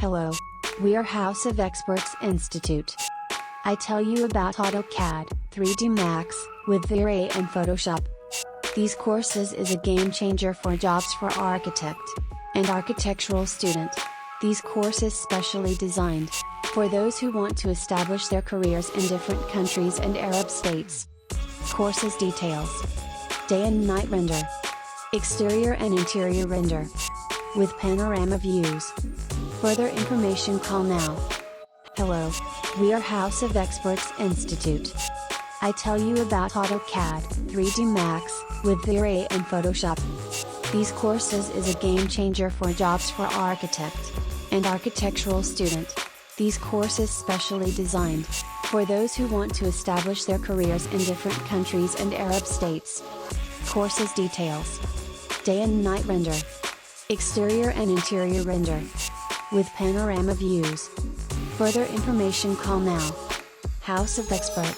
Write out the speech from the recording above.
Hello. We are House of Experts Institute. I tell you about AutoCAD, 3D Max, with V-Ray and Photoshop. These courses is a game changer for jobs for architect and architectural student. These courses specially designed for those who want to establish their careers in different countries and Arab states. Courses details: day and night render, exterior and interior render, with panorama views. Further information call now. Hello. We are House of Experts Institute. I tell you about AutoCAD, 3D Max, with V-Ray and Photoshop. These courses is a game changer for jobs for architect and architectural student. These courses specially designed for those who want to establish their careers in different countries and Arab states. Courses details: day and night render, exterior and interior render, with panorama views. Further information call now. House of Expert.